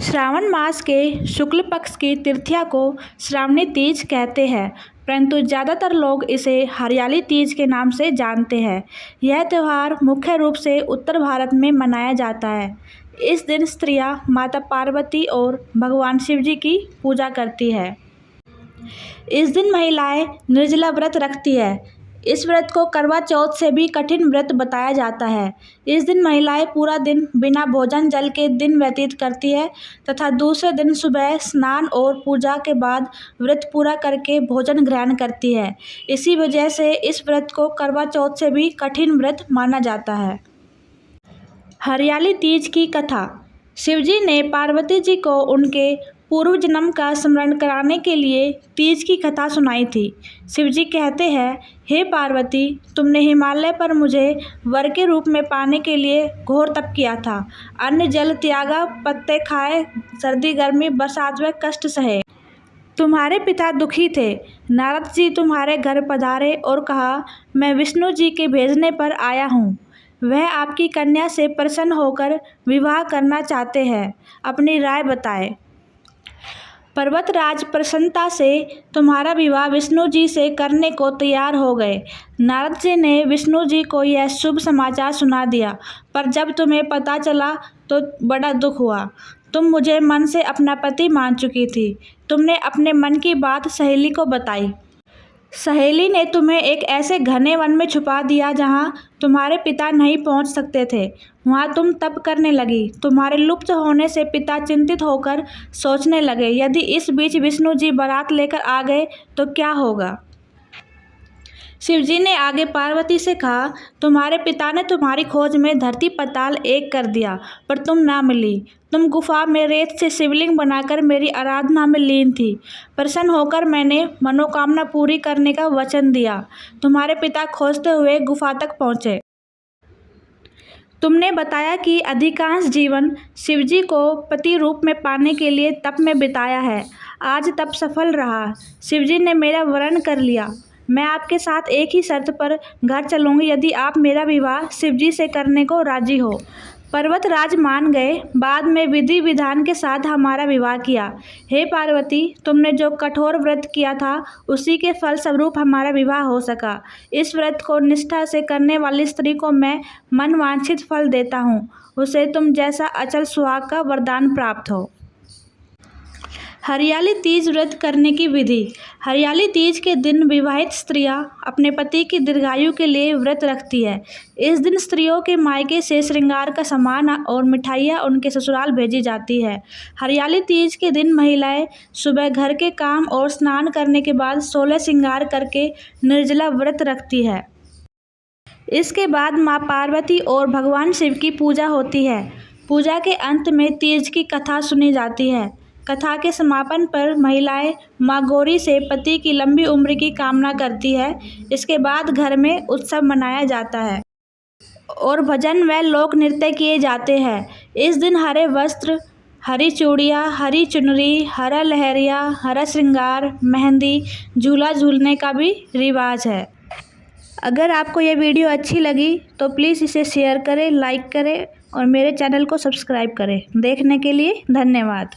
श्रावण मास के शुक्ल पक्ष की तृतीया को श्रावणी तीज कहते हैं, परंतु ज़्यादातर लोग इसे हरियाली तीज के नाम से जानते हैं। यह त्यौहार मुख्य रूप से उत्तर भारत में मनाया जाता है। इस दिन स्त्रियां माता पार्वती और भगवान शिव जी की पूजा करती है। इस दिन महिलाएं निर्जला व्रत रखती है। इस व्रत को करवा चौथ से भी कठिन व्रत बताया जाता है। इस दिन महिलाएं पूरा दिन बिना भोजन जल के दिन व्यतीत करती है तथा दूसरे दिन सुबह स्नान और पूजा के बाद व्रत पूरा करके भोजन ग्रहण करती है। इसी वजह से इस व्रत को करवा चौथ से भी कठिन व्रत माना जाता है। हरियाली तीज की कथा। शिवजी ने पार्वती जी को उनके पूर्व जन्म का स्मरण कराने के लिए तीज की कथा सुनाई थी। शिवजी कहते हैं, हे पार्वती, तुमने हिमालय पर मुझे वर के रूप में पाने के लिए घोर तप किया था। अन्न जल त्यागा, पत्ते खाए, सर्दी गर्मी बरसात व कष्ट सहे। तुम्हारे पिता दुखी थे। नारद जी तुम्हारे घर पधारे और कहा, मैं विष्णु जी के भेजने पर आया हूँ। वह आपकी कन्या से प्रसन्न होकर विवाह करना चाहते हैं। अपनी राय बताए। पर्वतराज प्रसन्नता से तुम्हारा विवाह विष्णु जी से करने को तैयार हो गए। नारद जी ने विष्णु जी को यह शुभ समाचार सुना दिया, पर जब तुम्हें पता चला तो बड़ा दुख हुआ। तुम मुझे मन से अपना पति मान चुकी थी। तुमने अपने मन की बात सहेली को बताई। सहेली ने तुम्हें एक ऐसे घने वन में छुपा दिया जहाँ तुम्हारे पिता नहीं पहुँच सकते थे। वहाँ तुम तप करने लगी। तुम्हारे लुप्त होने से पिता चिंतित होकर सोचने लगे, यदि इस बीच विष्णु जी बारात लेकर आ गए तो क्या होगा। शिवजी ने आगे पार्वती से कहा, तुम्हारे पिता ने तुम्हारी खोज में धरती पाताल एक कर दिया, पर तुम ना मिली। तुम गुफा में रेत से शिवलिंग बनाकर मेरी आराधना में लीन थी। प्रसन्न होकर मैंने मनोकामना पूरी करने का वचन दिया। तुम्हारे पिता खोजते हुए गुफा तक पहुँचे। तुमने बताया कि अधिकांश जीवन शिवजी को पति रूप में पाने के लिए तप में बिताया है। आज तप सफल रहा। शिवजी ने मेरा वरण कर लिया। मैं आपके साथ एक ही शर्त पर घर चलूँगी, यदि आप मेरा विवाह शिवजी से करने को राजी हो। पर्वतराज मान गए। बाद में विधि विधान के साथ हमारा विवाह किया। हे पार्वती, तुमने जो कठोर व्रत किया था उसी के फल स्वरूप हमारा विवाह हो सका। इस व्रत को निष्ठा से करने वाली स्त्री को मैं मनवांछित फल देता हूँ। उसे तुम जैसा अचल सुहाग का वरदान प्राप्त हो। हरियाली तीज व्रत करने की विधि। हरियाली तीज के दिन विवाहित स्त्रियां अपने पति की दीर्घायु के लिए व्रत रखती है। इस दिन स्त्रियों के मायके से श्रृंगार का सामान और मिठाइयाँ उनके ससुराल भेजी जाती है। हरियाली तीज के दिन महिलाएं सुबह घर के काम और स्नान करने के बाद 16 श्रृंगार करके निर्जला व्रत रखती है। इसके बाद माँ पार्वती और भगवान शिव की पूजा होती है। पूजा के अंत में तीज की कथा सुनी जाती है। कथा के समापन पर महिलाएं माँ गौरी से पति की लंबी उम्र की कामना करती है। इसके बाद घर में उत्सव मनाया जाता है और भजन व लोक नृत्य किए जाते हैं। इस दिन हरे वस्त्र, हरी चूड़ियाँ, हरी चुनरी, हरा लहरिया, हरा श्रृंगार, मेहंदी, झूला झूलने का भी रिवाज है। अगर आपको यह वीडियो अच्छी लगी तो प्लीज़ इसे शेयर करें, लाइक करें और मेरे चैनल को सब्सक्राइब करें। देखने के लिए धन्यवाद।